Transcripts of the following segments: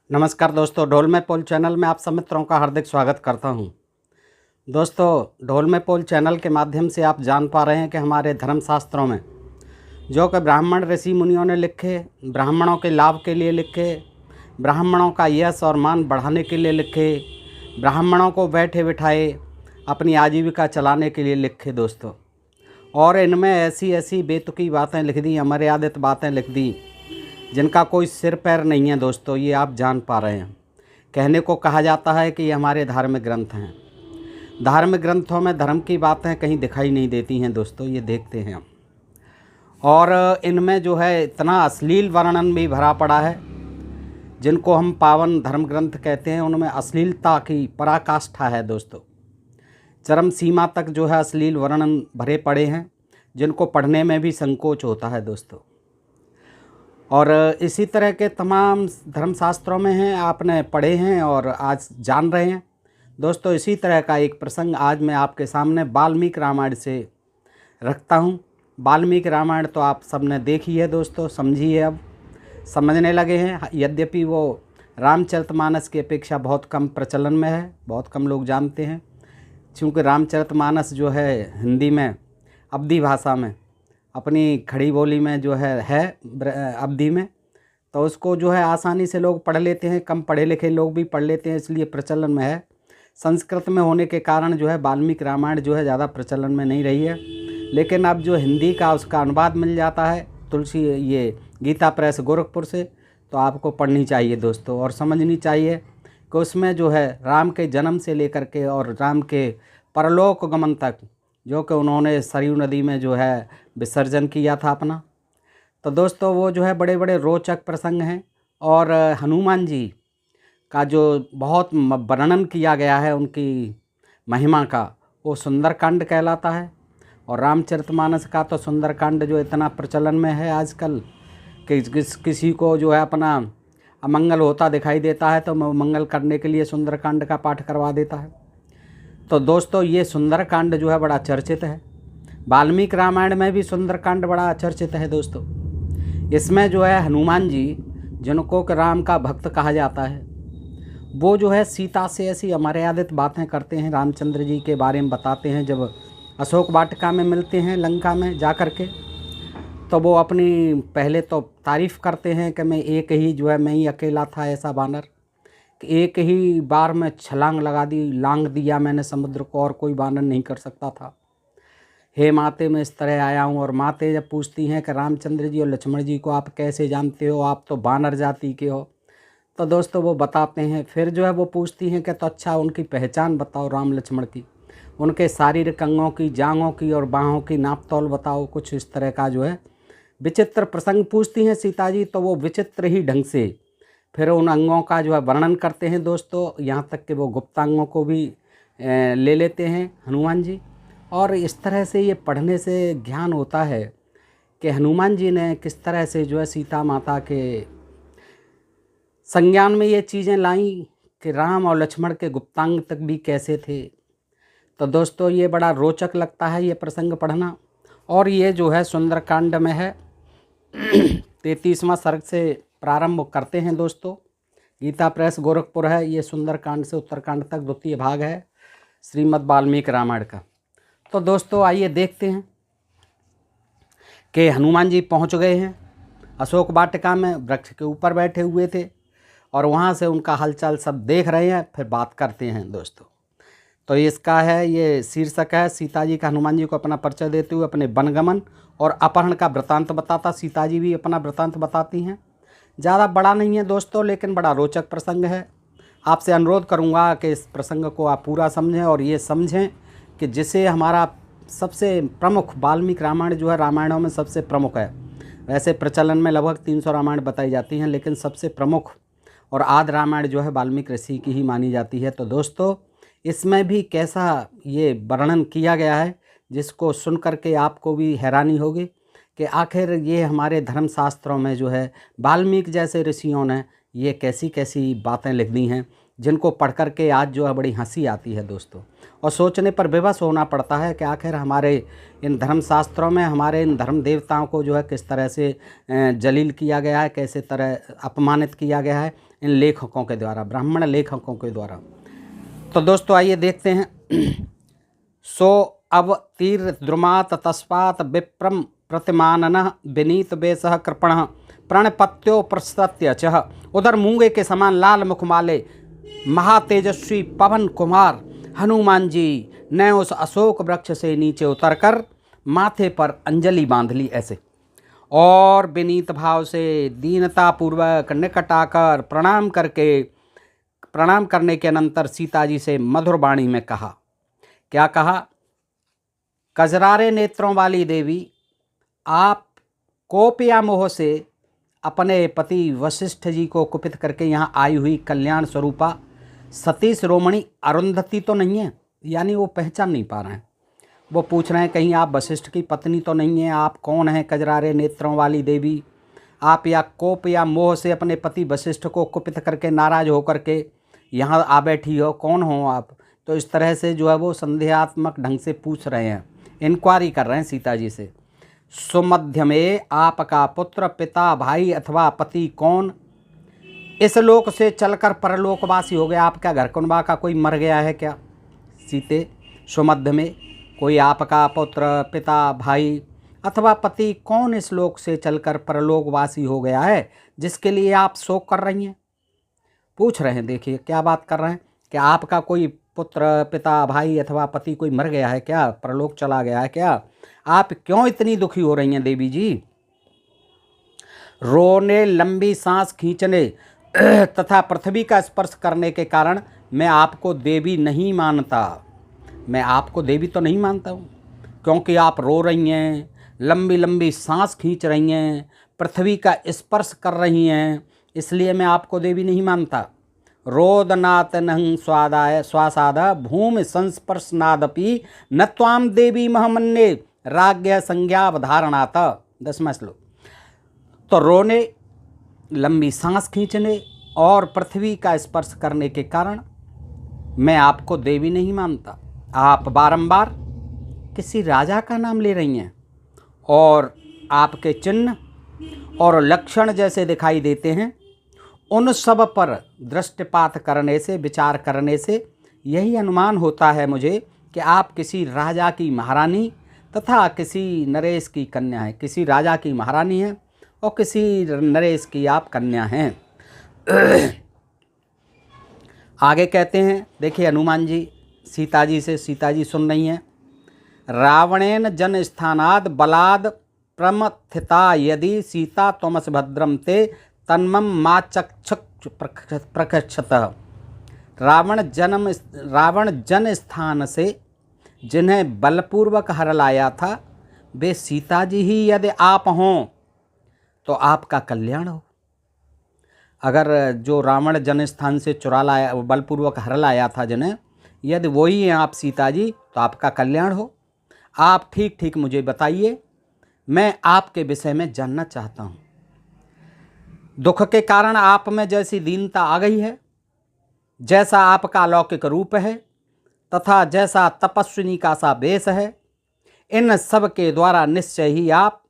नमस्कार दोस्तों, ढोल में पोल चैनल में आप सब मित्रों का हार्दिक स्वागत करता हूं। दोस्तों, ढोल में पोल चैनल के माध्यम से आप जान पा रहे हैं कि हमारे धर्मशास्त्रों में जो कि ब्राह्मण ऋषि मुनियों ने लिखे, ब्राह्मणों के लाभ के लिए लिखे, ब्राह्मणों का यश और मान बढ़ाने के लिए लिखे, ब्राह्मणों को बैठे बिठाए अपनी आजीविका चलाने के लिए लिखे दोस्तों। और इनमें ऐसी ऐसी बेतुकी बातें लिख दी, अमर्यादित बातें लिख दी जिनका कोई सिर पैर नहीं है दोस्तों। ये आप जान पा रहे हैं। कहने को कहा जाता है कि ये हमारे धार्मिक ग्रंथ हैं। धार्मिक ग्रंथों में धर्म की बातें कहीं दिखाई नहीं देती हैं दोस्तों, ये देखते हैं हम। और इनमें जो है इतना अश्लील वर्णन भी भरा पड़ा है। जिनको हम पावन धर्म ग्रंथ कहते हैं उनमें अश्लीलता की पराकाष्ठा है दोस्तों। चरम सीमा तक जो है अश्लील वर्णन भरे पड़े हैं, जिनको पढ़ने में भी संकोच होता है दोस्तों। और इसी तरह के तमाम धर्मशास्त्रों में हैं, आपने पढ़े हैं और आज जान रहे हैं दोस्तों। इसी तरह का एक प्रसंग आज मैं आपके सामने वाल्मीकि रामायण से रखता हूं। वाल्मीकि रामायण तो आप सबने देखी है दोस्तों, समझी है, अब समझने लगे हैं। यद्यपि वो रामचरितमानस की अपेक्षा बहुत कम प्रचलन में है, बहुत कम लोग जानते हैं। क्योंकि रामचरितमानस जो है हिंदी में अवधी भाषा में अपनी खड़ी बोली में जो है अवधी में, तो उसको जो है आसानी से लोग पढ़ लेते हैं, कम पढ़े लिखे लोग भी पढ़ लेते हैं, इसलिए प्रचलन में है। संस्कृत में होने के कारण जो है वाल्मीकि रामायण जो है ज़्यादा प्रचलन में नहीं रही है। लेकिन अब जो हिंदी का उसका अनुवाद मिल जाता है तुलसी ये गीता प्रेस गोरखपुर से, तो आपको पढ़नी चाहिए दोस्तों और समझनी चाहिए कि उसमें जो है राम के जन्म से लेकर के और राम के परलोक गमन तक जो कि उन्होंने सरयू नदी में जो है विसर्जन किया था अपना, तो दोस्तों वो जो है बड़े बड़े रोचक प्रसंग हैं। और हनुमान जी का जो बहुत वर्णन किया गया है उनकी महिमा का, वो सुंदरकांड कहलाता है। और रामचरितमानस का तो सुंदरकांड जो इतना प्रचलन में है आजकल कि किसी को जो है अपना अमंगल होता दिखाई देता है तो मंगल करने के लिए सुंदरकांड का पाठ करवा देता है। तो दोस्तों ये सुंदरकांड जो है बड़ा चर्चित है। वाल्मीकि रामायण में भी सुंदरकांड बड़ा चर्चित है दोस्तों। इसमें जो है हनुमान जी, जिनको कि राम का भक्त कहा जाता है, वो जो है सीता से ऐसी अमर्यादित बातें करते हैं, रामचंद्र जी के बारे में बताते हैं। जब अशोक वाटिका में मिलते हैं लंका में जा कर के, तो वो अपनी पहले तो तारीफ़ करते हैं कि मैं एक ही जो है मैं ही अकेला था ऐसा बानर कि एक ही बार में छलांग लगा दी, लांग दिया मैंने समुद्र को, और कोई बानर नहीं कर सकता था। हे माते मैं इस तरह आया हूँ। और माते जब पूछती हैं कि रामचंद्र जी और लक्ष्मण जी को आप कैसे जानते हो, आप तो बानर जाति के हो, तो दोस्तों वो बताते हैं। फिर जो है वो पूछती हैं कि तो अच्छा उनकी पहचान बताओ राम लक्ष्मण की, उनके शारीरिक अंगों की, जांघों की और बाहों की नाप तौल बताओ। कुछ इस तरह का जो है विचित्र प्रसंग पूछती हैं सीता जी, तो वो विचित्र ही ढंग से फिर उन अंगों का जो है वर्णन करते हैं दोस्तों। यहाँ तक कि वो गुप्तांगों को भी ले लेते हैं हनुमान जी। और इस तरह से ये पढ़ने से ज्ञान होता है कि हनुमान जी ने किस तरह से जो है सीता माता के संज्ञान में ये चीज़ें लाईं कि राम और लक्ष्मण के गुप्तांग तक भी कैसे थे। तो दोस्तों ये बड़ा रोचक लगता है ये प्रसंग पढ़ना। और ये जो है सुंदरकांड में है 33वां सर्ग से प्रारंभ करते हैं दोस्तों। गीता प्रेस गोरखपुर है, ये सुंदरकांड से उत्तरकांड तक द्वितीय भाग है श्रीमद् वाल्मीकि रामायण का। तो दोस्तों आइए देखते हैं कि हनुमान जी पहुंच गए हैं अशोक वाटिका में, वृक्ष के ऊपर बैठे हुए थे और वहां से उनका हालचाल सब देख रहे हैं। फिर बात करते हैं दोस्तों। तो इसका है ये शीर्षक है सीता जी का हनुमान जी को अपना परिचय देते हुए अपने वनगमन और अपहरण का वृतांत बताता। सीता जी भी अपना वृतांत बताती हैं। ज़्यादा बड़ा नहीं है दोस्तों, लेकिन बड़ा रोचक प्रसंग है। आपसे अनुरोध करूंगा कि इस प्रसंग को आप पूरा समझें और ये समझें कि जिसे हमारा सबसे प्रमुख वाल्मीकि रामायण जो है रामायणों में सबसे प्रमुख है। वैसे प्रचलन में लगभग 300 रामायण बताई जाती हैं, लेकिन सबसे प्रमुख और आदि रामायण जो है वाल्मीकि ऋषि की ही मानी जाती है। तो दोस्तों इसमें भी कैसा ये वर्णन किया गया है जिसको सुन करके आपको भी हैरानी होगी कि आखिर ये हमारे धर्मशास्त्रों में जो है वाल्मीकि जैसे ऋषियों ने ये कैसी कैसी बातें लिख दी हैं जिनको पढ़ कर के आज जो है बड़ी हंसी आती है दोस्तों, और सोचने पर विवश होना पड़ता है कि आखिर हमारे इन धर्मशास्त्रों में हमारे इन धर्म देवताओं को जो है किस तरह से जलील किया गया है, कैसे तरह अपमानित किया गया है इन लेखकों के द्वारा, ब्राह्मण लेखकों के द्वारा। तो दोस्तों आइए देखते हैं। सो अब तीर द्रुमात तस्पात विप्रम प्रतिमानन विनीत बेसह कृपण प्रणपत्यो प्रसत्य चह। उधर मूंगे के समान लाल मुख वाले महातेजस्वी पवन कुमार हनुमान जी ने उस अशोक वृक्ष से नीचे उतरकर माथे पर अंजलि बांध ली ऐसे, और विनीत भाव से दीनता पूर्वक निकट आकर प्रणाम करने के अनंतर सीता जी से मधुर वाणी में कहा। क्या कहा? कजरारे नेत्रों वाली देवी, आप कोप या मोह से अपने पति वशिष्ठ जी को कुपित करके यहाँ आई हुई कल्याण स्वरूपा सती शिरोमणि अरुंधति तो नहीं है? यानी वो पहचान नहीं पा रहे हैं, वो पूछ रहे हैं कहीं आप वशिष्ठ की पत्नी तो नहीं है? आप कौन हैं कजरारे नेत्रों वाली देवी? आप या कोप या मोह से अपने पति वशिष्ठ को कुपित करके नाराज होकर के यहाँ आ बैठी हो, कौन हो आप? तो इस तरह से जो है वो संदेहात्मक ढंग से पूछ रहे हैं, इंक्वायरी कर रहे हैं सीता जी से। सुमध्य में आपका पुत्र, पिता, भाई अथवा पति कौन इस लोक से चलकर परलोकवासी हो गया? आपका घर कुनबा का कोई मर गया है क्या? सीते, सुमध्य में कोई आपका पुत्र, पिता, भाई अथवा पति कौन इस लोक से चलकर परलोकवासी हो गया है जिसके लिए आप शोक कर रही हैं? पूछ रहे हैं, देखिए क्या बात कर रहे हैं कि आपका कोई पुत्र, पिता, भाई अथवा पति कोई मर गया है क्या? परलोक चला गया है क्या? आप क्यों इतनी दुखी हो रही हैं देवी जी? रोने, लंबी सांस खींचने तथा पृथ्वी का स्पर्श करने के कारण मैं आपको देवी नहीं मानता। मैं आपको देवी तो नहीं मानता हूँ, क्योंकि आप रो रही हैं, लंबी लंबी सांस खींच रही हैं, पृथ्वी का स्पर्श कर रही हैं, इसलिए मैं आपको देवी नहीं मानता। रोदनाथ नहं स्वादाय स्वासाद भूमि संस्पर्शनादपि न त्वाम देवी महमन्ये राज्ञ संज्ञावधारणात। 10वां श्लोक। तो रोने, लंबी सांस खींचने और पृथ्वी का स्पर्श करने के कारण मैं आपको देवी नहीं मानता। आप बारंबार किसी राजा का नाम ले रही हैं और आपके चिन्ह और लक्षण जैसे दिखाई देते हैं, उन सब पर दृष्टिपात करने से, विचार करने से यही अनुमान होता है मुझे कि आप किसी राजा की महारानी तथा किसी नरेश की कन्या हैं। किसी राजा की महारानी हैं और किसी नरेश की आप कन्या हैं। आगे कहते हैं, देखिए हनुमान जी सीता जी से, सीता जी सुन रही हैं। रावणेन जन स्थानाद बलाद प्रमथिता यदि सीता त्वमस भद्रम ते तन्मम मा चक्षुष प्रकक्षतः। रावण जन स्थान से जिन्हें बलपूर्वक हर लाया था, वे सीता जी ही यदि आप हों तो आपका कल्याण हो। अगर जो रावण जन स्थान से चुरा लाया, बलपूर्वक हर लाया था जिन्हें, यदि वही हैं आप सीता जी, तो आपका कल्याण हो। आप ठीक ठीक मुझे बताइए, मैं आपके विषय में जानना चाहता हूँ। दुख के कारण आप में जैसी दीनता आ गई है, जैसा आपका अलौकिक रूप है तथा जैसा तपस्विनी का सा वेश है, इन सब के द्वारा निश्चय ही आप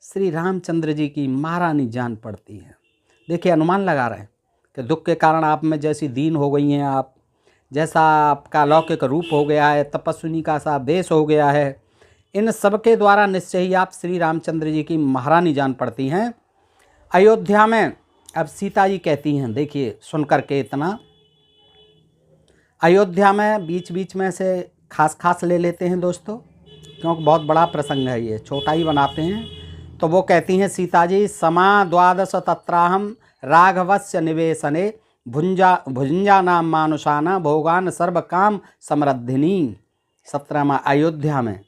श्री रामचंद्र जी की महारानी जान पड़ती हैं। देखिए अनुमान लगा रहे हैं कि दुख के कारण आप में जैसी दीन हो गई हैं आप, जैसा आपका अलौकिक रूप हो गया है, तपस्विनी का सा वेश हो गया है, इन सब के द्वारा निश्चय ही आप श्री रामचंद्र जी की महारानी जान पड़ती हैं। अयोध्या में अब सीता जी कहती हैं, देखिए सुन करके इतना, अयोध्या में बीच बीच में से खास ले लेते हैं दोस्तों, क्योंकि बहुत बड़ा प्रसंग है, ये छोटा ही बनाते हैं। तो वो कहती हैं सीता जी, समा द्वादश तत्राहम राघवस्य निवेशने भुंजा नाम मानुषाना भोगान सर्व काम समृद्धिनी। 17वां अयोध्या में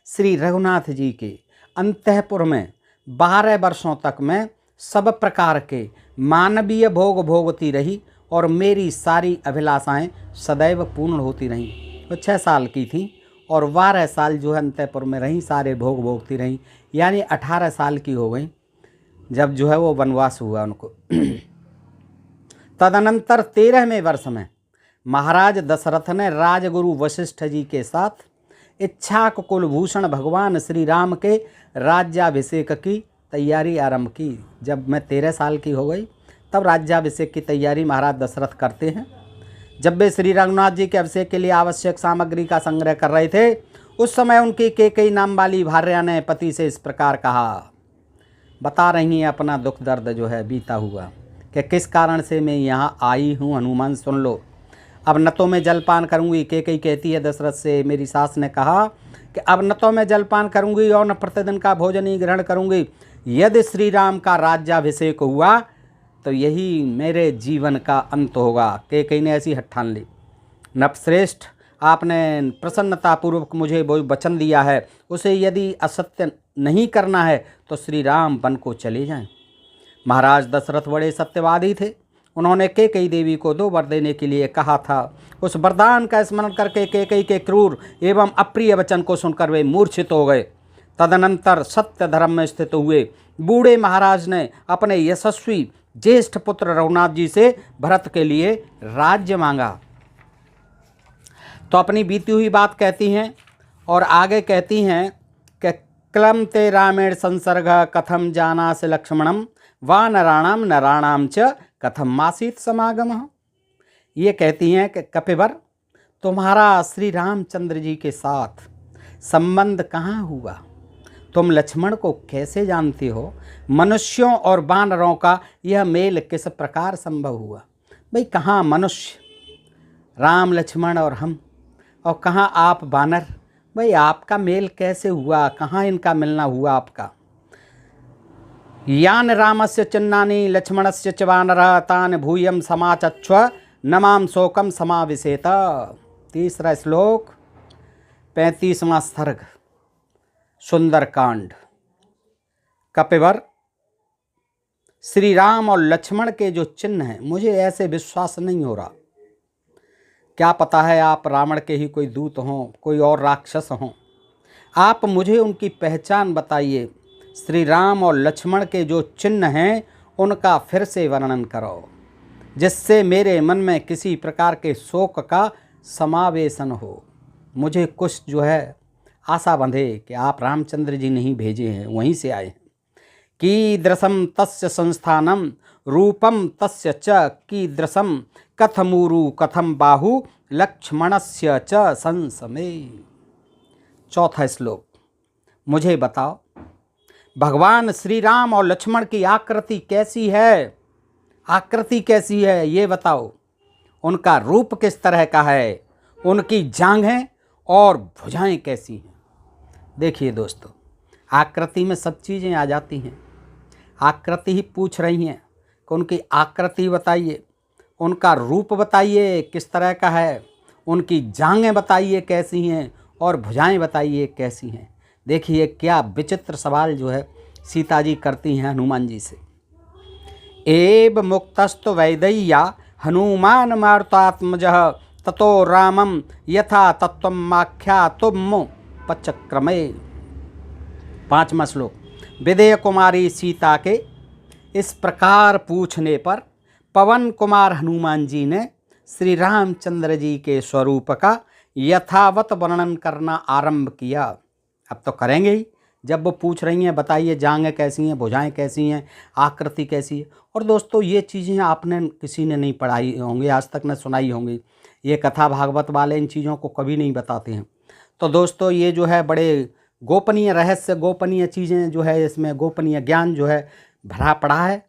श्री रघुनाथ जी के अंतःपुर में 12 वर्षों तक मैं सब प्रकार के मानवीय भोग भोगती रही और मेरी सारी अभिलाषाएं सदैव पूर्ण होती रहीं। वो 6 साल की थी और 12 साल जो है अंतःपुर में रहीं, सारे भोग भोगती रहीं, यानी 18 साल की हो गई जब जो है वो वनवास हुआ उनको। तदनंतर 13वें वर्ष में महाराज दशरथ ने राजगुरु वशिष्ठ जी के साथ इच्छाक कुलभूषण भगवान श्री राम के राज्याभिषेक की तैयारी आरंभ की। जब मैं 13 साल की हो गई तब राज्याभिषेक की तैयारी महाराज दशरथ करते हैं। जब वे श्री रघुनाथ जी के अभिषेक के लिए आवश्यक सामग्री का संग्रह कर रहे थे, उस समय उनकी केकई नाम वाली भार्या ने पति से इस प्रकार कहा, बता रही हैं अपना दुख दर्द जो है बीता हुआ कि किस कारण से मैं यहाँ आई हूँ। हनुमान सुन लो, अब न तो मैं जलपान करूँगी। केकई कहती है दशरथ से, मेरी सास ने कहा कि अब न तो मैं जलपान करूँगी और न प्रतिदिन का भोजन ही ग्रहण करूँगी। यदि श्री राम का राज्याभिषेक हुआ तो यही मेरे जीवन का अंत होगा। केकई ने ऐसी हठ ठान ली। नपश्रेष्ठ, आपने प्रसन्नतापूर्वक मुझे वो वचन दिया है, उसे यदि असत्य नहीं करना है तो श्री राम वन को चले जाएं। महाराज दशरथ बड़े सत्यवादी थे। उन्होंने केकई देवी को 2 वर देने के लिए कहा था। उस वरदान का स्मरण करके केकई के क्रूर एवं अप्रिय वचन को सुनकर वे मूर्छित हो गए। तदनंतर सत्य धर्म में स्थित हुए बूढ़े महाराज ने अपने यशस्वी ज्येष्ठ पुत्र रघुनाथ जी से भरत के लिए राज्य मांगा। तो अपनी बीती हुई बात कहती हैं और आगे कहती हैं कि क्लम ते रामेण संसर्ग कथम जानासि लक्ष्मणम वा नराणाम नराणाम च कथम मासीत समागम। ये कहती हैं कि कपिवर, तुम्हारा श्री रामचंद्र जी के साथ संबंध कहाँ हुआ? तुम लक्ष्मण को कैसे जानते हो? मनुष्यों और वानरों का यह मेल किस प्रकार संभव हुआ? भाई, कहाँ मनुष्य राम लक्ष्मण और हम, और कहाँ आप वानर? भाई, आपका मेल कैसे हुआ? कहाँ इनका मिलना हुआ आपका? यान रामस्य चिन्नानि लक्ष्मणस्य च वानरः तान भूयं समाचक्ष्व नमाम शोकम समाविशेत। 3रा श्लोक 35वां सर्ग सुंदरकांड। कपिवर, श्री राम और लक्ष्मण के जो चिन्ह हैं, मुझे ऐसे विश्वास नहीं हो रहा। क्या पता है आप रावण के ही कोई दूत हों, कोई और राक्षस हों। आप मुझे उनकी पहचान बताइए। श्री राम और लक्ष्मण के जो चिन्ह हैं उनका फिर से वर्णन करो, जिससे मेरे मन में किसी प्रकार के शोक का समावेशन हो। मुझे कुछ जो है आशा बंधे कि आप रामचंद्र जी नहीं भेजे हैं, वहीं से आए हैं। कीदृशं तस्य संस्थानम रूपम तस्य च कीदृशं कथमूरु कथम बाहु लक्ष्मणस्य च संसमे। 4था श्लोक, मुझे बताओ भगवान श्री राम और लक्ष्मण की आकृति कैसी है? आकृति कैसी है ये बताओ। उनका रूप किस तरह का है? उनकी जांघें और भुजाएं कैसी हैं? देखिए दोस्तों, आकृति में सब चीज़ें आ जाती हैं। आकृति ही पूछ रही हैं कि उनकी आकृति बताइए, उनका रूप बताइए किस तरह का है, उनकी जांघें बताइए कैसी हैं और भुजाएं बताइए कैसी हैं। देखिए क्या विचित्र सवाल जो है सीता जी करती हैं हनुमान जी से। एव मुक्तस्तु वैदेय्या हनुमान मारुतात्मजः ततो रामम यथा तत्त्वमाख्यातुम् पचक्रमे। 5वां श्लोक, विदेह कुमारी सीता के इस प्रकार पूछने पर पवन कुमार हनुमान जी ने श्री रामचंद्र जी के स्वरूप का यथावत वर्णन करना आरंभ किया। अब तो करेंगे ही, जब वो पूछ रही हैं बताइए जांघें कैसी हैं, भुजाएं कैसी हैं, आकृति कैसी है। और दोस्तों ये चीज़ें आपने किसी ने नहीं पढ़ाई होंगी, आज तक न सुनाई होंगी। ये कथा भागवत वाले इन चीज़ों को कभी नहीं बताते हैं। तो दोस्तों ये जो है बड़े गोपनीय रहस्य, गोपनीय चीज़ें जो है, इसमें गोपनीय ज्ञान जो है भरा पड़ा है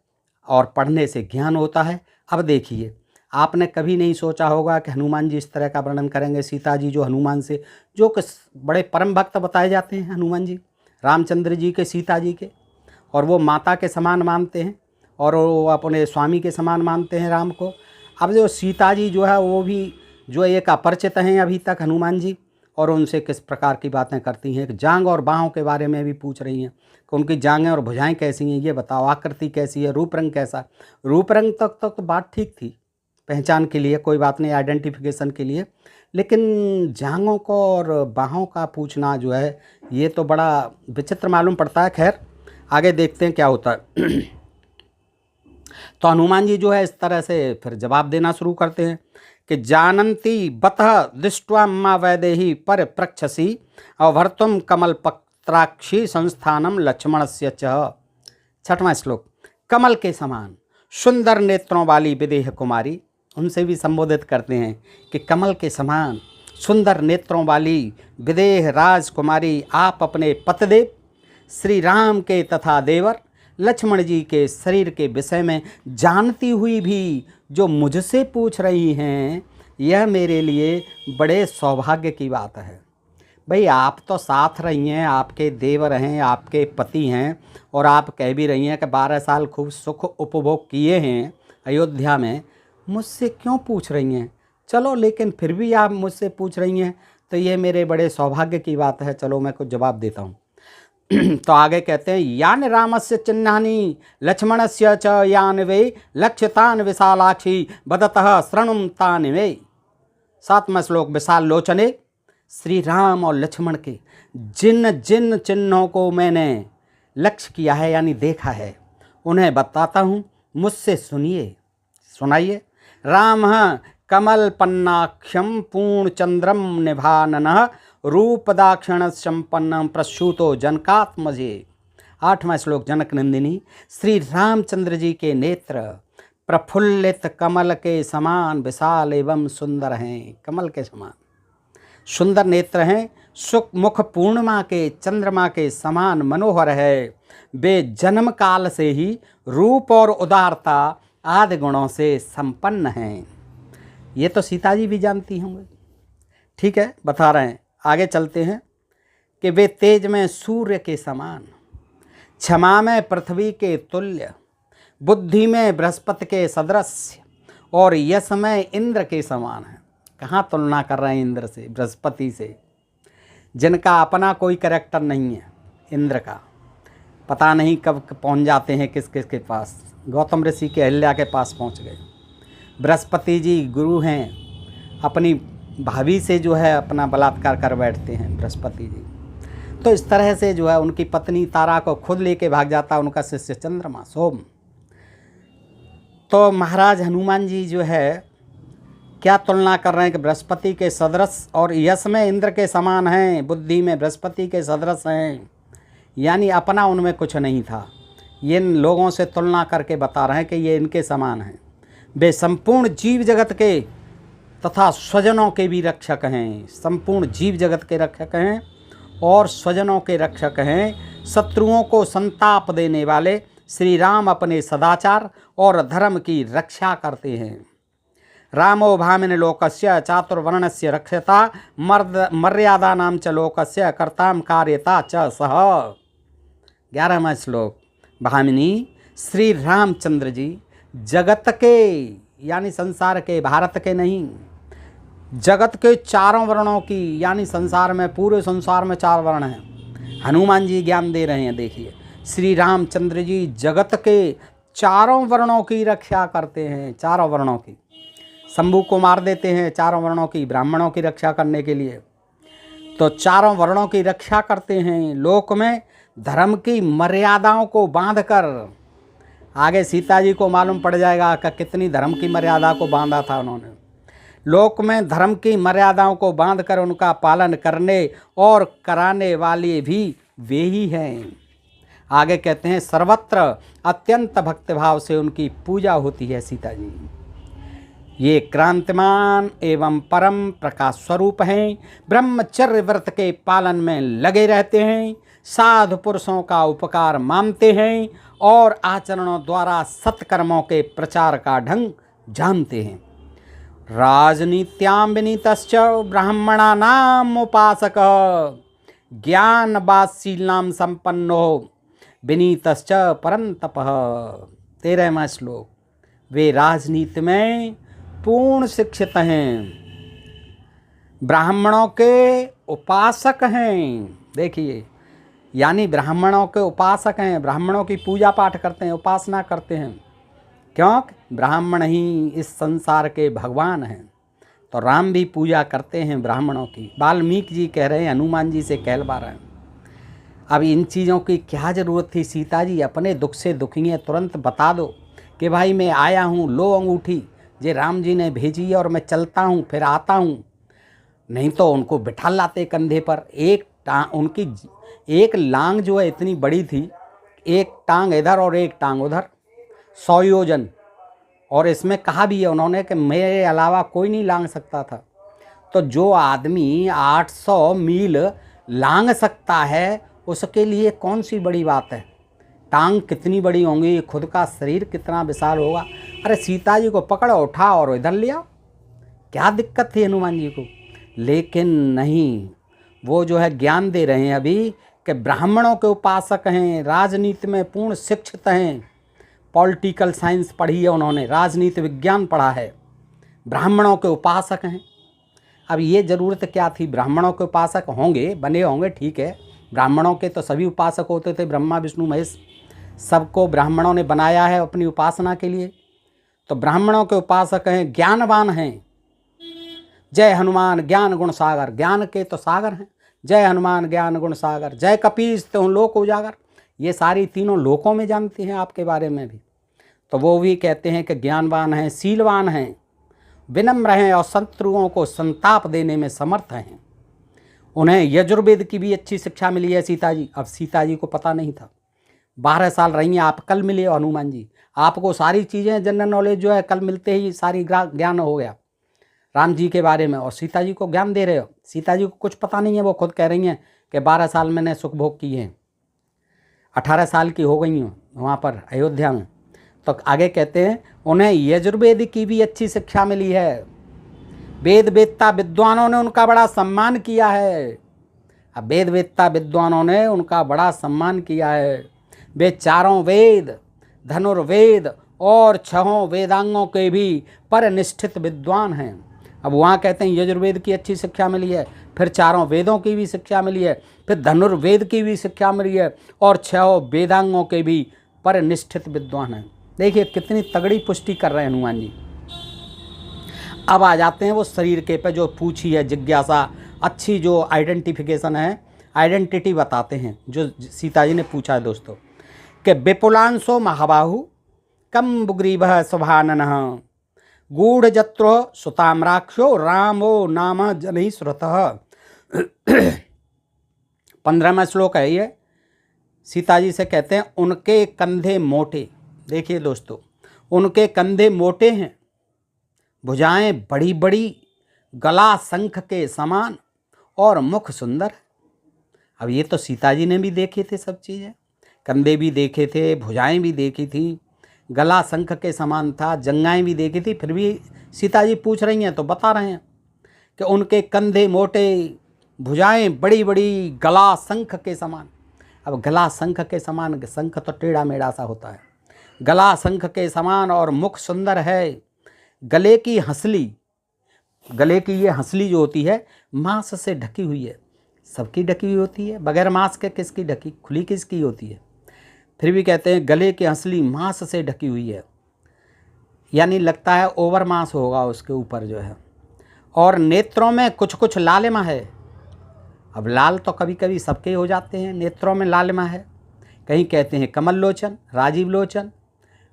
और पढ़ने से ज्ञान होता है। अब देखिए, आपने कभी नहीं सोचा होगा कि हनुमान जी इस तरह का वर्णन करेंगे। सीता जी जो हनुमान से, जो कि बड़े परम भक्त बताए जाते हैं हनुमान जी, रामचंद्र जी के, सीता जी के, और वो माता के समान मानते हैं और वो अपने स्वामी के समान मानते हैं राम को। अब जो सीता जी जो है वो भी जो एक अपरिचित हैं अभी तक हनुमान जी, और उनसे किस प्रकार की बातें करती हैं। जांग और बाहों के बारे में भी पूछ रही हैं कि उनकी जांघें और भुजाएं कैसी हैं, ये बताओ। आकृति कैसी है, रूप रंग कैसा। रूप रंग तक तो बात ठीक थी, पहचान के लिए कोई बात नहीं, आइडेंटिफिकेशन के लिए। लेकिन जांघों को और बाहों का पूछना जो है ये तो बड़ा विचित्र मालूम पड़ता है। खैर आगे देखते हैं क्या होता है। तो हनुमान जी जो है इस तरह से फिर जवाब देना शुरू करते हैं कि जानन्ति बतः दृष्ट्वा मा वैदेही पर प्रक्षसी अभर्तुम कमल पत्राक्षी संस्थानम लक्ष्मणस्य च। 6वां श्लोक। कमल के समान सुंदर नेत्रों वाली विदेह कुमारी, उनसे भी संबोधित करते हैं कि कमल के समान सुंदर नेत्रों वाली विदेह राजकुमारी, आप अपने पतिदेव श्री राम के तथा देवर लक्ष्मण जी के शरीर के विषय में जानती हुई भी जो मुझसे पूछ रही हैं, यह मेरे लिए बड़े सौभाग्य की बात है। भाई आप तो साथ रही हैं, आपके देवर हैं, आपके पति हैं, और आप कह भी रही हैं कि 12 साल खूब सुख उपभोग किए हैं अयोध्या में, मुझसे क्यों पूछ रही हैं? चलो, लेकिन फिर भी आप मुझसे पूछ रही हैं तो ये मेरे बड़े सौभाग्य की बात है। चलो मैं कुछ जवाब देता हूँ। तो आगे कहते हैं यान रामस्य चिन्हानि लक्ष्मणस्य च यान वे लक्ष्यतान विशालाक्षी बदतः शृणुम तान वे। 7वां श्लोक। विशाल लोचने, श्री राम और लक्ष्मण के जिन जिन चिन्हों को मैंने लक्ष्य किया है यानी देखा है, उन्हें बताता हूँ, मुझसे सुनिए, सुनाइए। राम कमल पन्नाक्षम पूर्ण चंद्रम निभाननः रूपदाक्षिण संपन्नम प्रसूतो जनकात्मजे। 8वां श्लोक। जनक नंदिनी, श्री रामचंद्र जी के नेत्र प्रफुल्लित कमल के समान विशाल एवं सुंदर हैं। कमल के समान सुंदर नेत्र हैं, सुख मुख पूर्णिमा के चंद्रमा के समान मनोहर है। वे जन्म काल से ही रूप और उदारता आदि गुणों से संपन्न हैं। ये तो सीता जी भी जानती होंगे। ठीक है, बता रहे हैं। आगे चलते हैं कि वे तेज में सूर्य के समान, क्षमा में पृथ्वी के तुल्य, बुद्धि में बृहस्पति के सदृश और यश में इंद्र के समान है। कहाँ तुलना कर रहे हैं इंद्र से, बृहस्पति से, जिनका अपना कोई कैरेक्टर नहीं है। इंद्र का पता नहीं कब पहुँच जाते हैं किस किस के पास। गौतम ऋषि के अहिल्या के पास पहुँच गए। बृहस्पति जी गुरु हैं, अपनी भाभी से जो है अपना बलात्कार कर बैठते हैं बृहस्पति जी। तो इस तरह से जो है उनकी पत्नी तारा को खुद लेके भाग जाता उनका शिष्य चंद्रमा सोम। तो महाराज हनुमान जी जो है क्या तुलना कर रहे हैं कि बृहस्पति के सदृश और यश में इंद्र के समान हैं, बुद्धि में बृहस्पति के सदृश हैं, यानी अपना उनमें कुछ नहीं था। ये इन लोगों से तुलना करके बता रहे हैं कि ये इनके समान हैं। वे संपूर्ण जीव जगत के तथा स्वजनों के भी रक्षक हैं। संपूर्ण जीव जगत के रक्षक हैं और स्वजनों के रक्षक हैं। शत्रुओं को संताप देने वाले श्री राम अपने सदाचार और धर्म की रक्षा करते हैं। रामो भामिन लोकस्य चातुर्वर्णस्य रक्षता मर्यादा नाम च लोकस्य कर्ताम कार्यता च सह। 11वां श्लोक। भामिनी, श्री रामचंद्र जी जगत के यानी संसार के, भारत के नहीं, जगत के चारों वर्णों की, यानी संसार में, पूरे संसार में 4 वर्ण हैं। हनुमान जी ज्ञान दे रहे हैं। देखिए, श्री रामचंद्र जी जगत के चारों वर्णों की रक्षा करते हैं। चारों वर्णों की, शंभू को मार देते हैं चारों वर्णों की, ब्राह्मणों की रक्षा करने के लिए। तो चारों वर्णों की रक्षा करते हैं। लोक में धर्म की मर्यादाओं को बांधकर, आगे सीता जी को मालूम पड़ जाएगा कि कितनी धर्म की मर्यादा को बांधा था उन्होंने। लोक में धर्म की मर्यादाओं को बांधकर उनका पालन करने और कराने वाले भी वे ही हैं। आगे कहते हैं सर्वत्र अत्यंत भक्तिभाव से उनकी पूजा होती है सीता जी। ये क्रांतिमान एवं परम प्रकाश स्वरूप हैं। ब्रह्मचर्य व्रत के पालन में लगे रहते हैं, साधु पुरुषों का उपकार मानते हैं और आचरणों द्वारा सत्कर्मों के प्रचार का ढंग जानते हैं। राजनीत्याम विनीतश्च ब्राह्मणानाम उपासक ज्ञान वात्सीलाम संपन्नो विनीतश्च परंतपः। 13वां श्लोक। वे राजनीति में पूर्ण शिक्षित हैं, ब्राह्मणों के उपासक हैं। देखिए, यानी ब्राह्मणों के उपासक हैं, ब्राह्मणों की पूजा पाठ करते हैं, उपासना करते हैं। क्यों? ब्राह्मण ही इस संसार के भगवान हैं। तो राम भी पूजा करते हैं ब्राह्मणों की। वाल्मीकि जी कह रहे हैं, हनुमान जी से कहलवा रहे हैं। अब इन चीज़ों की क्या ज़रूरत थी? सीता जी अपने दुख से दुखी हैं, तुरंत बता दो कि भाई मैं आया हूँ, लो अंगूठी जे राम जी ने भेजी है और मैं चलता हूँ फिर आता हूँ। नहीं तो उनको बिठा लाते कंधे पर। उनकी एक लांग जो है इतनी बड़ी थी, एक टांग इधर और एक टांग उधर, 100 योजन। और इसमें कहा भी है उन्होंने कि मेरे अलावा कोई नहीं लांग सकता था। तो जो आदमी 800 मील लांग सकता है उसके लिए कौन सी बड़ी बात है। टांग कितनी बड़ी होंगी, खुद का शरीर कितना विशाल होगा। अरे सीता जी को पकड़ो, उठा और इधर ले आओ, क्या दिक्कत थी हनुमान जी को। लेकिन नहीं, वो जो है ज्ञान दे रहे हैं अभी कि ब्राह्मणों के उपासक हैं, राजनीति में पूर्ण शिक्षित हैं, पॉलिटिकल साइंस पढ़ी है उन्होंने, राजनीति विज्ञान पढ़ा है, ब्राह्मणों के उपासक हैं। अब ये ज़रूरत क्या थी, ब्राह्मणों के उपासक होंगे, बने होंगे, ठीक है, ब्राह्मणों के तो सभी उपासक होते थे, ब्रह्मा विष्णु महेश सबको ब्राह्मणों ने बनाया है अपनी उपासना के लिए। तो ब्राह्मणों के उपासक हैं, ज्ञानवान हैं। जय हनुमान ज्ञान गुण सागर, ज्ञान के तो सागर हैं। जय हनुमान ज्ञान गुण सागर, जय कपीस त्यों लोक उजागर। ये सारी तीनों लोकों में जानती हैं आपके बारे में भी। तो वो भी कहते हैं कि ज्ञानवान हैं, शीलवान हैं, विनम्र हैं और शत्रुओं को संताप देने में समर्थ हैं। उन्हें यजुर्वेद की भी अच्छी शिक्षा मिली है सीता जी। अब सीता जी को पता नहीं था, 12 साल रही हैं आप, कल मिले हो हनुमान जी, आपको सारी चीज़ें जनरल नॉलेज जो है कल मिलते ही सारी ज्ञान हो गया राम जी के बारे में, और सीता जी को ज्ञान दे रहे हो। सीता जी को कुछ पता नहीं है, वो खुद कह रही हैं कि 12 साल मैंने सुख भोग किए हैं, 18 साल की हो गई हूँ वहाँ पर अयोध्या में। तो आगे कहते हैं उन्हें यजुर्वेद की भी अच्छी शिक्षा मिली है, वेद वेत्ता विद्वानों ने उनका बड़ा सम्मान किया है। अब वेद वेत्ता विद्वानों ने उनका बड़ा सम्मान किया है। वे 4 वेद, धनुर्वेद और 6 वेदांगों के भी परनिष्ठित विद्वान हैं। अब वहाँ कहते हैं यजुर्वेद की अच्छी शिक्षा मिली है, फिर 4 वेदों की भी शिक्षा मिली है, फिर धनुर्वेद की भी शिक्षा मिली है, और 6 वेदांगों के भी परनिष्ठित विद्वान हैं। देखिए कितनी तगड़ी पुष्टि कर रहे हैं हनुमान जी। अब आ जाते हैं वो शरीर के पे जो पूछी है जिज्ञासा, अच्छी जो आइडेंटिफिकेशन है, आइडेंटिटी बताते हैं जो सीता जी ने पूछा है दोस्तों, कि विपुलांशो महाबाहु कम बुग्रीभः शुभाननः गूढ़जत्रो सुताम्राक्षो रामो नाम जनै श्रुतः। 15वां श्लोक है ये। सीता जी से कहते हैं उनके कंधे मोटे, देखिए दोस्तों, उनके कंधे मोटे हैं, भुजाएं बड़ी बड़ी, गला शंख के समान और मुख सुंदर। अब ये तो सीता जी ने भी देखे थे सब चीज़ें, कंधे भी देखे थे, भुजाएं भी देखी थी, गला शंख के समान था, जंगाएं भी देखी थी। फिर भी सीता जी पूछ रही हैं तो बता रहे हैं कि उनके कंधे मोटे, भुजाएं बड़ी बड़ी, गला शंख के समान। अब गला शंख के समान, शंख तो टेढ़ा मेढ़ा सा होता है, गला शंख के समान और मुख सुंदर है। गले की हंसली, गले की ये हंसली जो होती है मांस से ढकी हुई है, सबकी ढकी हुई होती है, बगैर मांस के किसकी ढकी, खुली किसकी होती है। फिर भी कहते हैं गले की हंसली मांस से ढकी हुई है, यानी लगता है ओवर मांस होगा उसके ऊपर जो है। और नेत्रों में कुछ कुछ लालिमा है। अब लाल तो कभी कभी सबके हो जाते हैं, नेत्रों में लालिमा है। कहीं कहते हैं कमल लोचन, राजीव लोचन।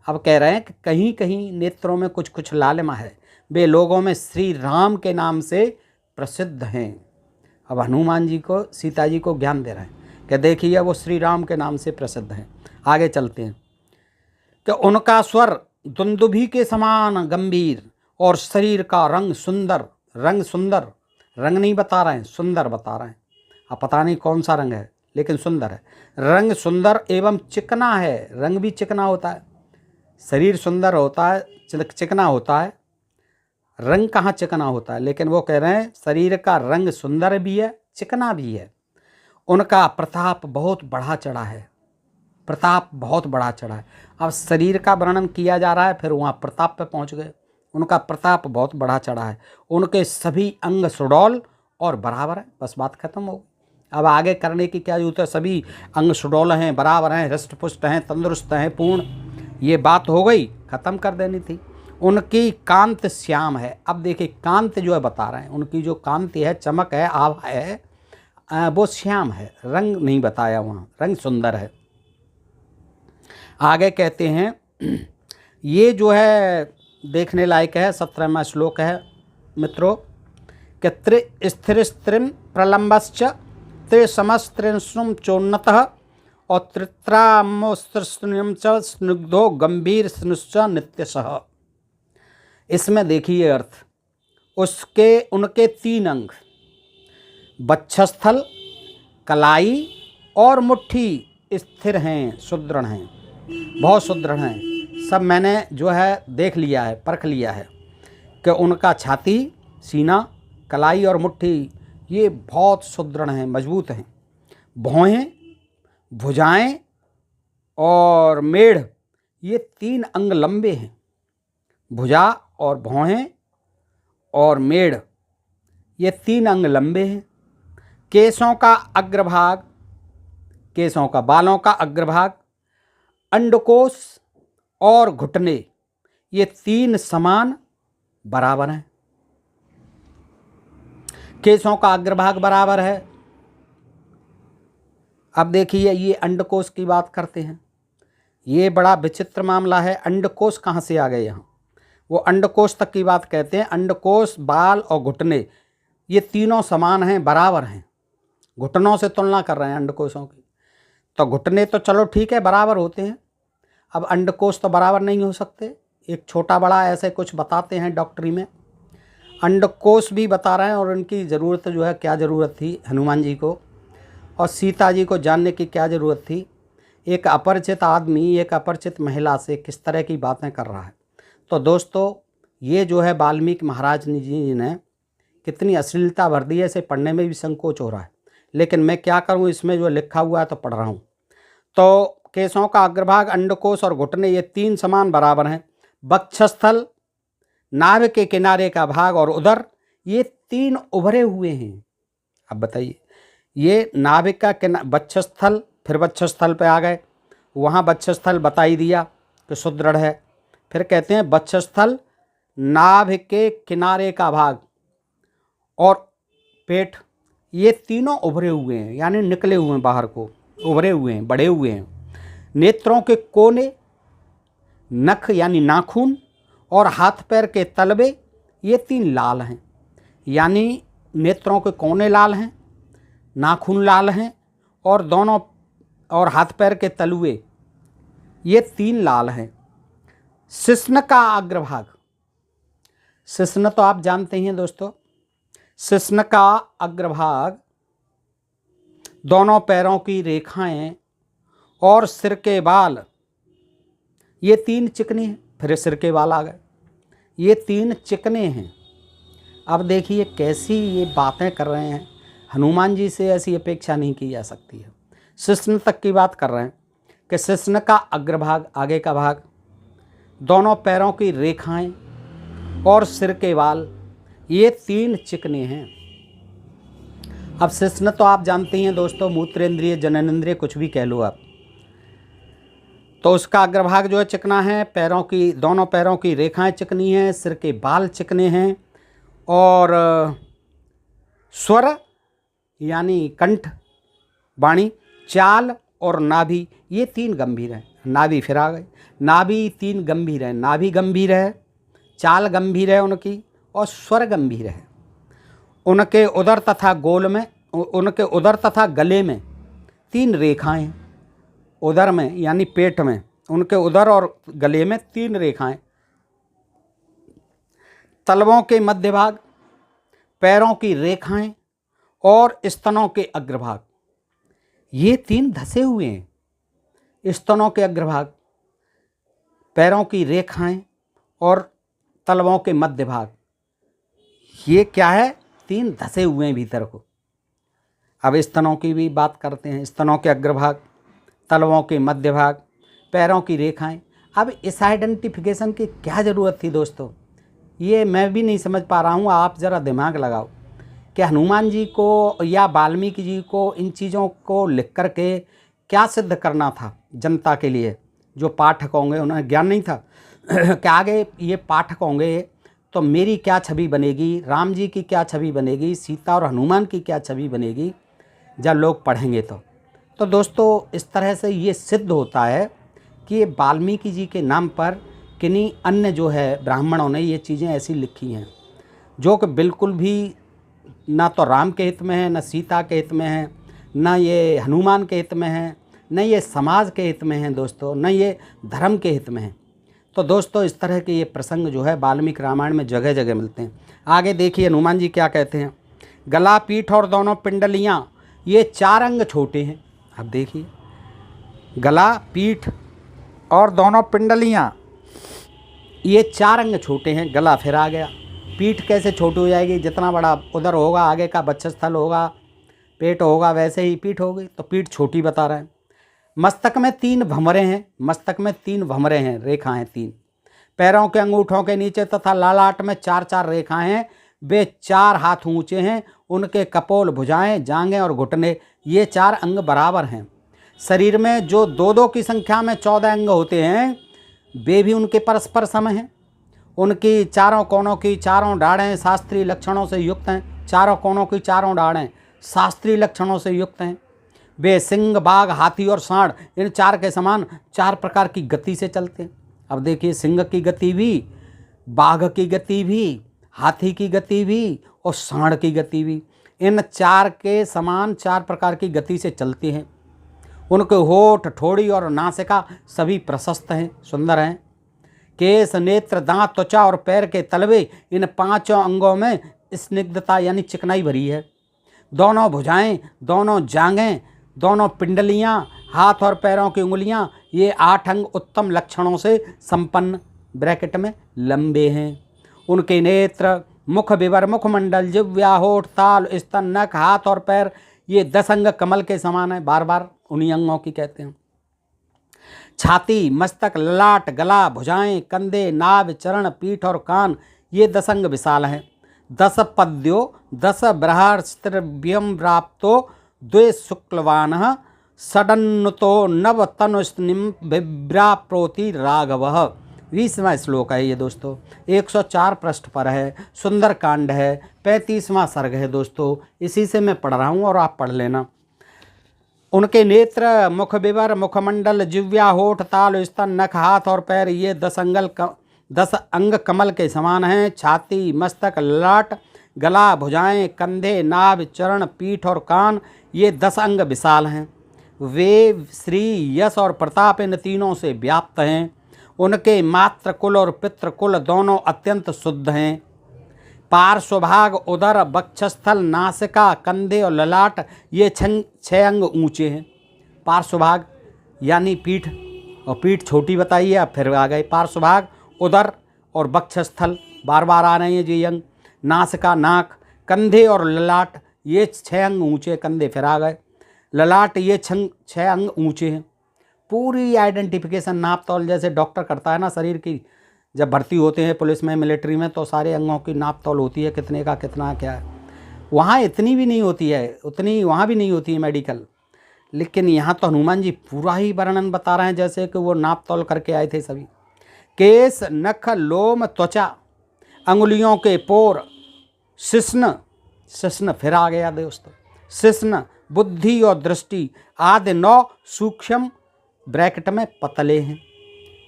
अब कह रहे हैं कि कहीं कहीं नेत्रों में कुछ कुछ लालिमा है। वे लोगों में श्री राम के नाम से प्रसिद्ध हैं। अब हनुमान जी को, सीता जी को ज्ञान दे रहे हैं कि देखिए वो श्री राम के नाम से प्रसिद्ध हैं। आगे चलते हैं कि उनका स्वर दुंदुभी के समान गंभीर और शरीर का रंग सुंदर, रंग सुंदर, रंग नहीं बता रहे हैं, सुंदर बता रहे हैं। अब पता नहीं कौन सा रंग है लेकिन सुंदर है। रंग सुंदर एवं चिकना है, रंग भी चिकना होता है, शरीर सुंदर होता है, चिकना होता है, रंग कहाँ चिकना होता है। लेकिन वो कह रहे हैं शरीर का रंग सुंदर भी है, चिकना भी है। उनका प्रताप बहुत बढ़ा चढ़ा है, प्रताप बहुत बढ़ा चढ़ा है। अब शरीर का वर्णन किया जा रहा है, फिर वहाँ प्रताप पे पहुँच गए। उनका प्रताप बहुत बढ़ा चढ़ा है, उनके सभी अंग सुडौल और बराबर है। बस बात खत्म हो गई। अब आगे करने की क्या जरूरत है, सभी अंग सुडौल हैं, बराबर हैं, हृष्ट पुष्ट हैं, तंदुरुस्त हैं, पूर्ण, ये बात हो गई, ख़त्म कर देनी थी। उनकी कांत श्याम है। अब देखिए कांत जो है बता रहे हैं, उनकी जो कांति है, चमक है, आभा है, वो श्याम है, रंग नहीं बताया वहाँ, रंग सुंदर है। आगे कहते हैं ये जो है देखने लायक है। 17वां श्लोक है मित्रों कि त्रिस्थिरिस्त्रिम प्रलम्बश्च त्रिसमस्त्रिंशुम चोन्नतः और त्रित्रामोस्त्रिम च स्निग्धो गंभीर स्नुश्च नित्यशः। इसमें देखिए अर्थ, उनके 3 अंग वक्षस्थल, कलाई और मुट्ठी स्थिर हैं, सुदृढ़ हैं, बहुत सुदृढ़ हैं। सब मैंने जो है देख लिया है, परख लिया है कि उनका छाती, सीना, कलाई और मुट्ठी ये बहुत सुदृढ़ हैं, मजबूत हैं। भौहें, भुजाएं और मेढ़ ये 3 अंग लंबे हैं। भुजा और भौहें और मेढ़ ये 3 अंग लंबे हैं। केशों का अग्रभाग, केशों का, बालों का अग्रभाग, अंडकोश और घुटने ये 3 समान बराबर हैं। केशों का अग्रभाग बराबर है। अब देखिए ये अंडकोश की बात करते हैं। ये बड़ा विचित्र मामला है। अंडकोश कहाँ से आ गए यहाँ? वो अंडकोश तक की बात कहते हैं। अंडकोश, बाल और घुटने ये तीनों समान हैं, बराबर हैं। घुटनों से तुलना कर रहे हैं अंडकोशों की। तो घुटने तो चलो ठीक है, बराबर होते हैं। अब अंडकोश तो बराबर नहीं हो सकते। एक छोटा बड़ा ऐसे कुछ बताते हैं डॉक्टरी में। अंडकोश भी बता रहे हैं और उनकी ज़रूरत जो है, क्या ज़रूरत थी हनुमान जी को और सीता जी को जानने की क्या ज़रूरत थी? एक अपरिचित आदमी एक अपरिचित महिला से किस तरह की बातें कर रहा है। तो दोस्तों ये जो है वाल्मीकि महाराज जी ने कितनी अश्लीलता भर दी है, इसे पढ़ने में भी संकोच हो रहा है। लेकिन मैं क्या करूं, इसमें जो लिखा हुआ है तो पढ़ रहा हूं। तो केशों का अग्रभाग, अंडकोश और घुटने ये 3 समान बराबर हैं। वक्षस्थल, नाभि के किनारे का भाग और उदर ये 3 उभरे हुए हैं। अब बताइए, ये नाभि का वक्षस्थल, फिर वक्षस्थल पे आ गए, वहाँ वक्षस्थल बता ही दिया कि सुदृढ़ है। फिर कहते हैं वक्षस्थल, नाभि के किनारे का भाग और पेट ये तीनों उभरे हुए हैं, यानी निकले हुए हैं बाहर को, उभरे हुए हैं, बड़े हुए हैं। नेत्रों के कोने, नख यानी नाखून और हाथ पैर के तलवे ये 3 लाल हैं, यानी नेत्रों के कोने लाल हैं, नाखून लाल हैं और दोनों और हाथ पैर के तलवे ये 3 लाल हैं। शिश्न का अग्रभाग, शिश्न तो आप जानते ही हैं दोस्तों। शिश्न का अग्रभाग, दोनों पैरों की रेखाएं और सिर के बाल ये 3 चिकने हैं। फिर सिर के बाल आ गए, ये 3 चिकने हैं। अब देखिए कैसी ये बातें कर रहे हैं। हनुमान जी से ऐसी अपेक्षा नहीं की जा सकती है। शिश्न तक की बात कर रहे हैं कि शिश्न का अग्रभाग, आगे का भाग, दोनों पैरों की रेखाएं और सिर के बाल ये 3 चिकने हैं। अब शिश्न तो आप जानते हैं दोस्तों, मूत्रेंद्रिय, जननेंद्रिय, कुछ भी कह लो आप। तो उसका अग्रभाग जो है चिकना है, पैरों की, दोनों पैरों की रेखाएं चिकनी हैं, सिर के बाल चिकने हैं और स्वर यानी कंठ, वाणी, चाल और नाभि ये 3 गंभीर हैं। नाभि फिर आ गए, नाभि 3 गंभीर है। नाभि गंभीर है, चाल गंभीर है उनकी और स्वर गंभीर है। उनके उदर तथा गोल में, उनके उदर तथा गले में 3 रेखाएं हैं। उदर में यानी पेट में, उनके उदर और गले में 3 रेखाएं। तलवों के मध्य भाग, पैरों की रेखाएं और स्तनों के अग्रभाग ये 3 धसे हुए हैं। स्तनों के अग्रभाग, पैरों की रेखाएं और तलवों के मध्य भाग ये क्या है? 3 धसे हुए हैं भीतर को। अब स्तनों की भी बात करते हैं। स्तनों के अग्रभाग, तलवों के मध्य भाग, पैरों की रेखाएं। अब इस आइडेंटिफिकेशन की क्या ज़रूरत थी दोस्तों? ये मैं भी नहीं समझ पा रहा हूँ। आप ज़रा दिमाग लगाओ कि हनुमान जी को या वाल्मीकि जी को इन चीज़ों को लिख कर के क्या सिद्ध करना था जनता के लिए? जो पाठक होंगे उन्हें ज्ञान नहीं था कि आगे ये पाठक होंगे तो मेरी क्या छवि बनेगी, राम जी की क्या छवि बनेगी, सीता और हनुमान की क्या छवि बनेगी जब लोग पढ़ेंगे तो दोस्तों इस तरह से ये सिद्ध होता है कि ये वाल्मीकि जी के नाम पर किन्हीं अन्य जो है ब्राह्मणों ने ये चीज़ें ऐसी लिखी हैं जो कि बिल्कुल भी ना तो राम के हित में है, न सीता के हित में है, न ये हनुमान के हित में है, न ये समाज के हित में है दोस्तों, न ये धर्म के हित में है। तो दोस्तों इस तरह के ये प्रसंग जो है वाल्मीकि रामायण में जगह जगह मिलते हैं। आगे देखिए हनुमान जी क्या कहते हैं। गला, पीठ और दोनों पिंडलियाँ ये 4 अंग छोटे हैं। अब देखिए गला, पीठ और दोनों पिंडलियाँ ये 4 अंग छोटे हैं। गला फिर आ गया, पीठ कैसे छोटी हो जाएगी, जितना बड़ा उधर होगा आगे का वक्षस्थल होगा, पेट होगा, वैसे ही पीठ होगी, तो पीठ छोटी बता रहे हैं। मस्तक में 3 भंवरे हैं, मस्तक में 3 भंवरे हैं, रेखाएं 3। पैरों के अंगूठों के नीचे तथा ललाट में 4-4 रेखाएं हैं। वे 4 हाथ ऊंचे हैं। उनके कपोल, भुजाएं, जांघें और घुटने ये 4 अंग बराबर हैं। शरीर में जो 2-2 की संख्या में 14 अंग होते हैं वे भी उनके परस्पर सम हैं। उनकी चारों कोनों की चारों डाढ़ें शास्त्रीय लक्षणों से युक्त हैं। चारों कोनों की चारों डाढ़ें शास्त्रीय लक्षणों से युक्त हैं। वे सिंह, बाघ, हाथी और सांड इन 4 के समान 4 प्रकार की गति से चलते हैं। अब देखिए सिंह की गति भी, बाघ की गति भी, हाथी की गति भी और सांड की गति भी, इन 4 के समान 4 प्रकार की गति से चलते हैं। उनके होठ, ठोड़ी और नासिका सभी प्रशस्त हैं, सुंदर हैं। केस, नेत्र, दांत, त्वचा और पैर के तलवे इन 5 अंगों में स्निग्धता यानी चिकनाई भरी है। दोनों भुजाएं, दोनों जांघें, दोनों पिंडलियां, हाथ और पैरों की उंगलियां ये 8 अंग उत्तम लक्षणों से संपन्न ब्रैकेट में लंबे हैं। उनके नेत्र, मुख विवर, मुखमंडल, जिह्वा, होठ, ताल, स्तन, नख, हाथ और पैर ये 10 अंग कमल के समान है। बार बार उन्हीं अंगों की कहते हैं। छाती, मस्तक, ललाट, गला, भुजाएं, कंधे, नाभ, चरण, पीठ और कान ये 10 अंग विशाल हैं। 10 पद्यो 10 बृहस्त्रव्यम प्राप्तो द्वे शुक्लवानः षडन्नुतो नव तनुस्निम विभ्राप्रोति राघवः। 20वां श्लोक है ये दोस्तों, 104 पृष्ठ पर है, सुंदर कांड है, 35वां सर्ग है दोस्तों। इसी से मैं पढ़ रहा हूँ और आप पढ़ लेना। उनके नेत्र, मुख विवर, मुखमंडल, जिह्वा, होठ, ताल, स्तन, नख, हाथ और पैर ये 10 अंग कमल के समान हैं। छाती, मस्तक, ललाट, गला, भुजाएं, कंधे, नाभ, चरण, पीठ और कान ये 10 अंग विशाल हैं। वे श्री, यश और प्रताप इन तीनों से व्याप्त हैं। उनके मातृ कुल और पितृ कुल दोनों अत्यंत शुद्ध हैं। पार्श्वभाग, उदर, वक्षस्थल, नासिका, कंधे और ललाट ये 6 अंग ऊंचे हैं। पार्श्वभाग यानी पीठ, और पीठ छोटी बताइए, अब फिर आ गए पार्श्वभाग, उदर और वक्षस्थल बार बार आ रहे हैं जी अंग। नासिका, नाक, कंधे और ललाट ये 6 अंग ऊंचे, कंधे फिर आ गए। ललाट ये 6 अंग ऊंचे हैं। पूरी आइडेंटिफिकेशन नाप तौल जैसे डॉक्टर करता है ना शरीर की, जब भर्ती होते हैं पुलिस में, मिलिट्री में, तो सारे अंगों की नाप तौल होती है, कितने का कितना क्या है। वहाँ इतनी भी नहीं होती है, उतनी वहाँ भी नहीं होती है मेडिकल, लेकिन यहाँ तो हनुमान जी पूरा ही वर्णन बता रहे हैं जैसे कि वो नाप तौल करके आए थे सभी। केस, नख, लोम, त्वचा, अंगुलियों के पोर, शिश्न, शिश्न फिर आ गया दोस्तों, शिश्न, बुद्धि और दृष्टि आदि 9 सूक्ष्म ब्रैकेट में पतले हैं।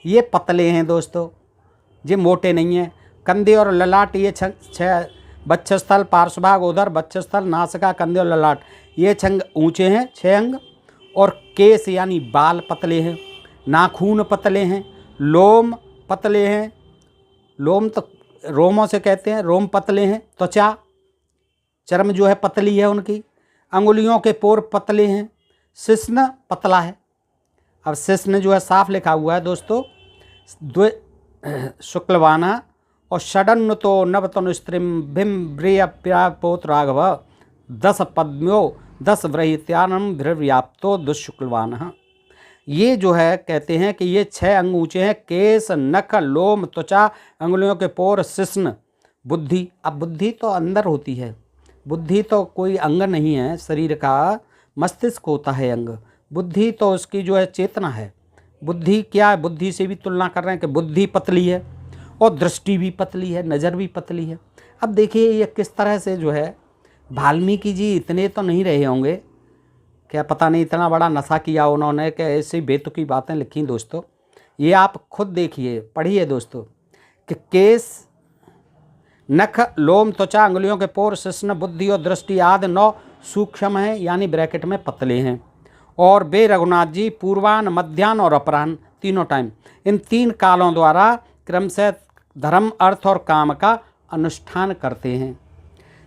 ये पतले हैं दोस्तों, ये मोटे नहीं हैं। कंधे और ललाट ये 6 वक्षस्थल, पार्श्वभाग, उदर, वक्षस्थल, नासिका, कंधे और ललाट ये 6 ऊंचे हैं, 6 अंग। और केस यानी बाल पतले हैं, नाखून पतले हैं, लोम पतले हैं, लोम तो रोमों से कहते हैं, रोम पतले हैं। त्वचा, चर्म जो है पतली है उनकी। अंगुलियों के पोर पतले हैं। शिश्न पतला है। अब शिश्न जो है साफ लिखा हुआ है दोस्तों, द्वे शुक्लवाना और षडन्न तो नवतनु स्त्रीम भिम प्रियपोत राघव 10 पद्म्यो 10 व्रहित्यानम व्याप्तो दुष्शुक्लवान। ये जो है कहते हैं कि ये 6 अंग ऊंचे हैं। केस, नख, लोम, त्वचा, अंगुलियों के पोर, शिश्न, बुद्धि। अब बुद्धि तो अंदर होती है, बुद्धि तो कोई अंग नहीं है शरीर का, मस्तिष्क होता है अंग। बुद्धि तो उसकी जो है चेतना है। बुद्धि क्या है, बुद्धि से भी तुलना कर रहे हैं कि बुद्धि पतली है और दृष्टि भी पतली है, नज़र भी पतली है। अब देखिए ये किस तरह से जो है, वाल्मीकि जी इतने तो नहीं रहे होंगे, क्या पता नहीं इतना बड़ा नशा किया उन्होंने कि ऐसी बेतुकी बातें लिखी दोस्तों। ये आप खुद देखिए, पढ़िए दोस्तों कि केस, नख, लोम, त्वचा, अंगुलियों के पोर, शिश्न, बुद्धि और दृष्टि आदि 9 सूक्ष्म हैं, यानी ब्रैकेट में पतले हैं। और वे रघुनाथ जी पूर्वान्न, मध्याह्न और अपराह्न तीनों टाइम इन 3 कालों द्वारा क्रमशः धर्म, अर्थ और काम का अनुष्ठान करते हैं।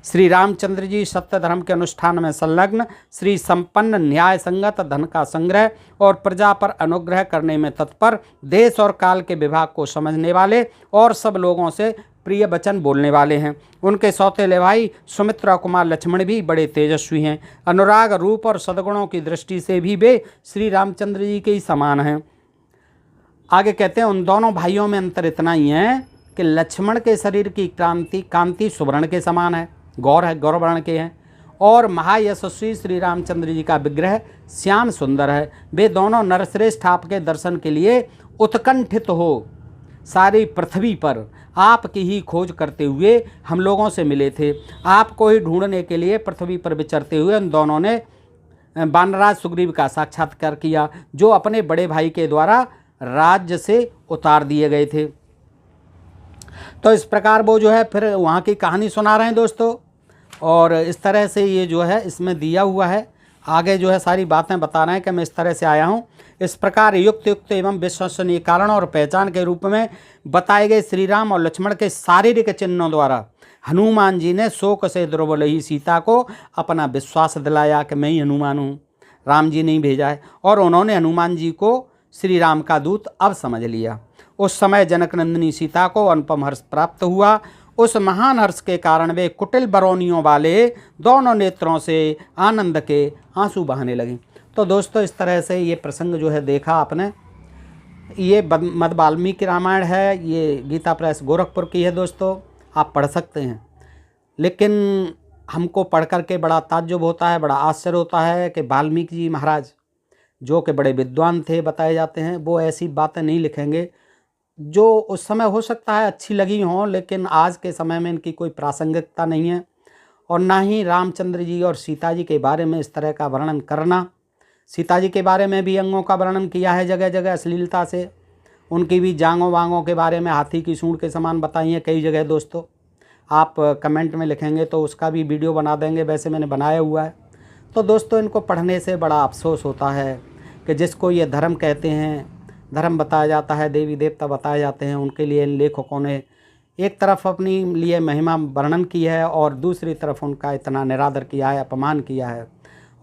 श्री रामचंद्र जी सत्य धर्म के अनुष्ठान में संलग्न, श्री संपन्न, न्याय संगत, धन का संग्रह और प्रजा पर अनुग्रह करने में तत्पर, देश और काल के विभाग को समझने वाले और सब लोगों से प्रिय वचन बोलने वाले हैं। उनके सौतेले भाई सुमित्रा कुमार लक्ष्मण भी बड़े तेजस्वी हैं। अनुराग, रूप और सद्गुणों की दृष्टि से भी वे श्री रामचंद्र जी के ही समान हैं। आगे कहते हैं उन दोनों भाइयों में अंतर इतना ही है कि लक्ष्मण के शरीर की कांति सुवर्ण के समान है, गौरवर्ण के हैं, और महायशस्वी श्री रामचंद्र जी का विग्रह श्याम सुंदर है। वे दोनों नरश्रेष्ठ आपके दर्शन के लिए उत्कंठित हो सारी पृथ्वी पर आपकी ही खोज करते हुए हम लोगों से मिले थे। आपको ही ढूंढने के लिए पृथ्वी पर विचरते हुए उन दोनों ने वानराज सुग्रीव का साक्षात्कार किया, जो अपने बड़े भाई के द्वारा राज्य से उतार दिए गए थे। तो इस प्रकार वो जो है फिर वहाँ की कहानी सुना रहे हैं दोस्तों, और इस तरह से ये जो है इसमें दिया हुआ है। आगे जो है सारी बातें बता रहे हैं कि मैं इस तरह से आया हूँ। इस प्रकार युक्त एवं विश्वसनीय कारण और पहचान के रूप में बताए गए श्री राम और लक्ष्मण के शारीरिक चिन्हों द्वारा हनुमान जी ने शोक से दुर्बल सीता को अपना विश्वास दिलाया कि मैं ही हनुमान हूँ, राम जी नहीं भेजा है, और उन्होंने हनुमान जी को श्री राम का दूत अब समझ लिया। उस समय जनकनंदिनी सीता को अनुपम हर्ष प्राप्त हुआ। उस महान हर्ष के कारण वे कुटिल बरौनियों वाले दोनों नेत्रों से आनंद के आंसू बहाने लगे। तो दोस्तों इस तरह से ये प्रसंग जो है देखा आपने। ये मद वाल्मीकि रामायण है, ये गीता प्रेस गोरखपुर की है दोस्तों, आप पढ़ सकते हैं। लेकिन हमको पढ़ कर के बड़ा ताज्जुब होता है, बड़ा आश्चर्य होता है कि वाल्मीकि जी महाराज जो कि बड़े विद्वान थे बताए जाते हैं, वो ऐसी बातें नहीं लिखेंगे जो उस समय हो सकता है अच्छी लगी हों, लेकिन आज के समय में इनकी कोई प्रासंगिकता नहीं है। और ना ही रामचंद्र जी और सीता जी के बारे में इस तरह का वर्णन करना। सीता जी के बारे में भी अंगों का वर्णन किया है जगह जगह अश्लीलता से, उनकी भी जांघों वांगों के बारे में हाथी की सूंड के समान बताई है कई जगह दोस्तों। आप कमेंट में लिखेंगे तो उसका भी वीडियो बना देंगे, वैसे मैंने बनाया हुआ है। तो दोस्तों इनको पढ़ने से बड़ा अफसोस होता है कि जिसको ये धर्म कहते हैं, धर्म बताया जाता है, देवी देवता बताए जाते हैं, उनके लिए इन लेखकों ने एक तरफ अपनी लिए महिमा वर्णन की है और दूसरी तरफ उनका इतना निरादर किया है, अपमान किया है।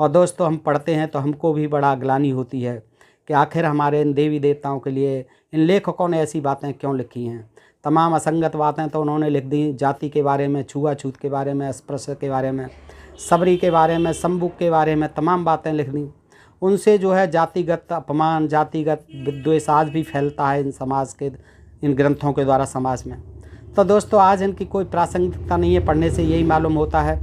और दोस्तों हम पढ़ते हैं तो हमको भी बड़ा ग्लानि होती है कि आखिर हमारे इन देवी देवताओं के लिए इन लेखकों ने ऐसी बातें क्यों लिखी हैं। तमाम असंगत बातें तो उन्होंने लिख दी, जाति के बारे में, छुआछूत के बारे में, अस्पृश्य के बारे में, सबरी के बारे में, संबुक के बारे में, तमाम बातें लिख दी। उनसे जो है जातिगत अपमान, जातिगत विद्वेष आज भी फैलता है इन समाज के, इन ग्रंथों के द्वारा समाज में। तो दोस्तों आज इनकी कोई प्रासंगिकता नहीं है, पढ़ने से यही मालूम होता है।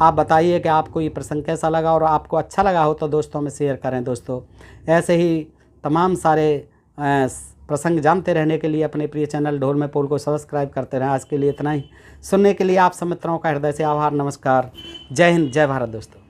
आप बताइए कि आपको ये प्रसंग कैसा लगा, और आपको अच्छा लगा हो तो दोस्तों में शेयर करें। दोस्तों ऐसे ही तमाम सारे प्रसंग जानते रहने के लिए अपने प्रिय चैनल ढोल में पोल को सब्सक्राइब करते रहें। आज के लिए इतना ही। सुनने के लिए आप सब मित्रों का हृदय से आभार, नमस्कार, जय हिंद, जय भारत दोस्तों।